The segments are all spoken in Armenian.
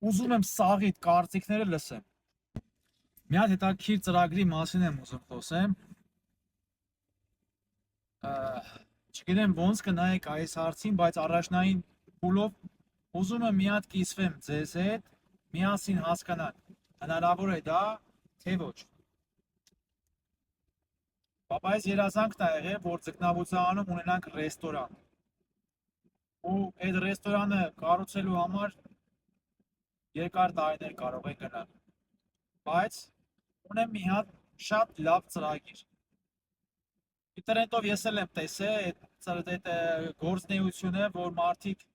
Ուզում եմ սաղիդ կարծիքները լսեմ։ Մի հատ հետաքրքիր ծրագրի մասին եմ ուզում խոսեմ։ Չգիտեմ ոնց կնայեք այս հարցին, բայց առաջնային փուլով ուզում եմ մի հատ կիսվեմ ձեզ հետ, միասին հասկանանք, հնարավոր է դա, թե ոչ։ Պապայիս երազանքն ա եղել, որ ձկնաբուծարանում ունենանք ռեստորան։ Ու այդ ռեստորանը կառուցելու համար երկար տարիներ կարող է գնալ։ Բայց ունեմ մի հատ շատ լավ ծրագիր։ Ինտերնետով ես էլ եմ տեսել այդ գործնեությունը, որ մարդիկ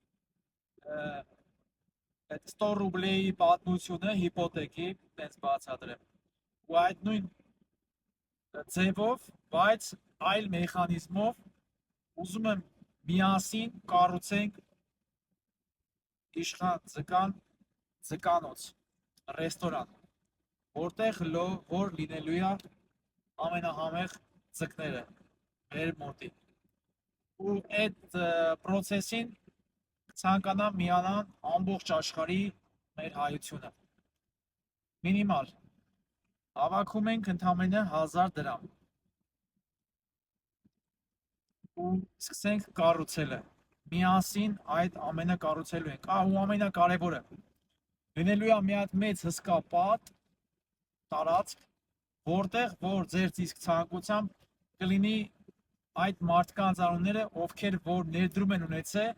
այդ 100 ռուբլեի պատմությունը հիպոթեքի տենց բացատրեմ։ Ու այդ նույն ձևով, բայց այլ մեխանիզմով ուզում եմ միասին կառուցենք իշխան ձկանոց ռեստորան, որ լինելու է ամենահամեղ ձկները մեր մոտի։ Ու այդ process-ին ցանկանամ միանան ամբողջ աշխարհի մեր հայությունը։ Մինիմալ հավաքում ենք ընդամենը 1000 դրամ ու սկսենք կառուցելը։ Միասին այդ ամենը կառուցելու ենք։ Ու ամենակարևորը լինելու է մի հատ մեծ հսկա պատ, տարածք, որտեղ որ ձեր իսկ ցանկությամբ կլինի այդ մարդկանց անունները, ովքեր որ ներդրում են ունեցել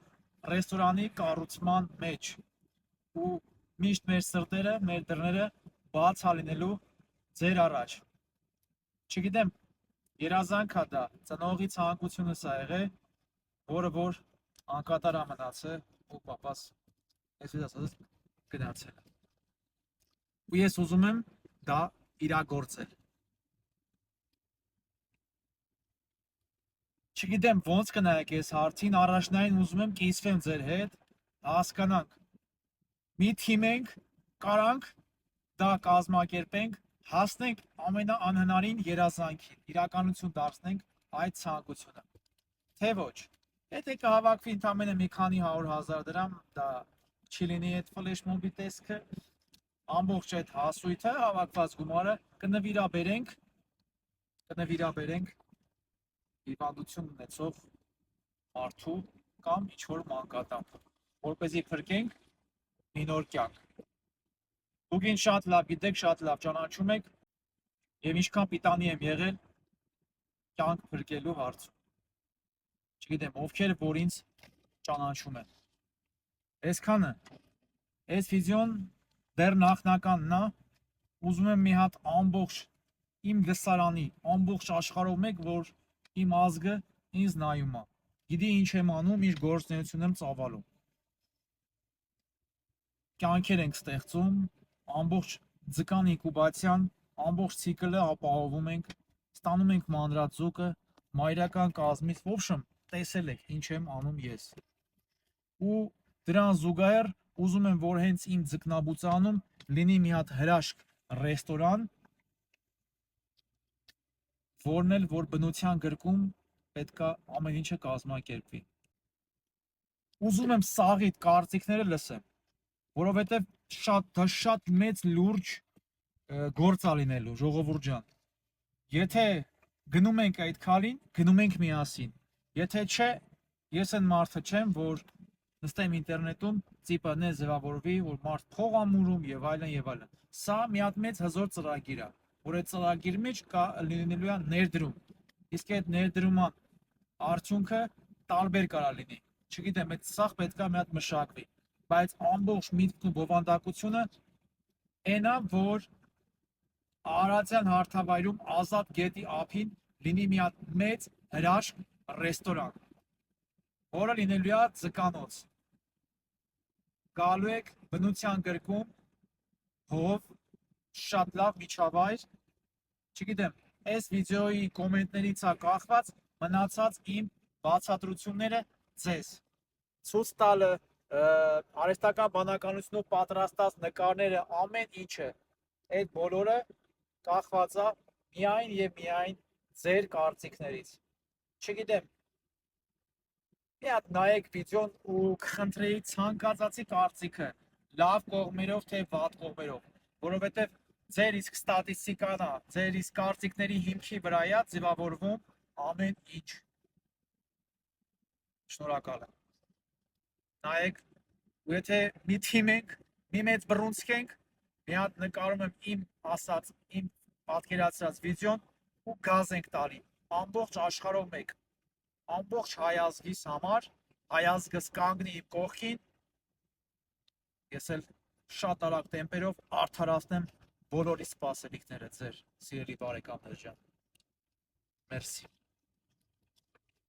ռեստորանի կառուցման մեջ։ Ու միշտ մեր սրտերը, մեր դռները բաց ա լինելու ձեր առաջ։ Չգիտեմ, երազանքա դա, ծնողի ցանկությունս ա եղել, որը որ անկատար ա մնացել ու պապաս այսպես ասած գնացել։ Ու ես ուզում եմ դա իրագործել։ Չգիտեմ ոնց կնայեք այս հարցին, առաջնային ուզում եմ կիսվեմ ձեր հետ, հասկանանք։ Մի թիմ ենք, կարանք դա կազմակերպենք, հասնենք ամենաանհնարին երազանքին, իրականություն դարձնենք այդ ցանկությունը։ Թե ոչ։ Եթե կհավաքվի ընդամենը մի քանի 100,000 դրամ, դա չի լինի այդ ֆլեշ մոբի տեսքը, ամբողջ այդ հասույթը հավաքված գումարը կնվիրաբերենք հիվանդություն ունեցող մարդու կամ ինչ-որ մանկատան, որպեսզի փրկենք մի նոր կյանք։ Դուք ինձ շատ լավ գիտեք, շատ լավ ճանաչում եք եւ ինչքան պիտանի եմ եղել կյանք փրկելու հարցում։ Չգիտեմ, ովքեր որ ինձ ճանաչում են։ Այսքանը, այս վիդեոն դեռ նախնականն է, ուզում եմ մի հատ ամբողջ իմ լսարանի, ամբողջ աշխարհով մեկ, որ իմ ազգը ինձ նայում է։ Գիտի ինչ եմ անում, ինչ գործունեություն եմ ծավալում։ Կյանքեր ենք ստեղծում, ամբողջ ձկան ինկուբացիան, ամբողջ ցիկլը ապահովում ենք, ստանում ենք մանրածուկը, մայրական կազմից, ոբշմ, տեսել եք ինչ եմ անում ես։ Ու դրան զուգահեռ ուզում եմ, որ հենց իմ ձկնաբուծանում լինի մի հատ հրաշք ռեստորան, որն էլ որ բնության գրկում պետքա ամեն ինչը կազմակերպվի։ Ուզում եմ սաղիդ կարծիքները լսեմ, որովհետև շատ մեծ լուրջ գործ ա լինելու, ժողովուրդ ջան։ Եթե գնում ենք այդ քալին, գնում ենք միասին։ Եթե չէ, ես այն մարդը չեմ, որ նստեմ ինտերնետում, ծիպանե ձևավորվի, որ մարդ փող ա մուրում եւ այլն։ Սա մի հատ մեծ հզոր ծրագիր է, որ այդ ծրագիրի մեջ կա լինելու է ներդրում։ Իսկ այդ ներդրման արդյունքը տարբեր կարա լինի։ Չգիտեմ, այդ սաղ պետքա մի հատ մշակվի, բայց ամբողջ միտքն ու բովանդակությունը այն է, որ Արարատյան հարթավայրում Ազատ գետի ափին լինի մի հատ մեծ հրաշք ռեստորան, որը լինելու է ձկանոց։ Գալու եք բնության գրկում, հով, շատ լավ միջավայր, չգիտեմ, այս վիդեոյի կոմենտներից է կախված մնացած իմ բացատրությունները ձեզ։ Ցույց տալը, արհեստական բանականությունով պատրաստած նկարները, ամեն ինչը, այդ բոլորը կախված է միայն եւ միայն ձեր կարծիքներից։ Չգիտեմ, մի հատ նայեք վիդեոն ու կխնդրեի ցանկացածի կարծիքը։ լավ կողմերով, թե վատ կողմերով, որովհետև ձեր իսկ ստատիստիկան է, ձեր իսկ կարծիքների հիմքի վրա է ձևավորվում ամեն ինչ։ Շնորհակալ եմ։ Նայեք, ու եթե մի թիմ ենք, մի մեծ բռունցք ենք, մի հատ նկարում եմ իմ ասած, իմ պատկերացրած վիդեոն ու գազ ենք տալի ամբողջ աշխարհով մեկ, ամբողջ հայ ազգիս համար, հայ ազգս կանգնի իմ կողքին, ես էլ շատ արագ տեմպերով արդարացնեմ բոլորի սպասելիքները ձեր սիրելի բարեկամներ ջան։ Մերսի։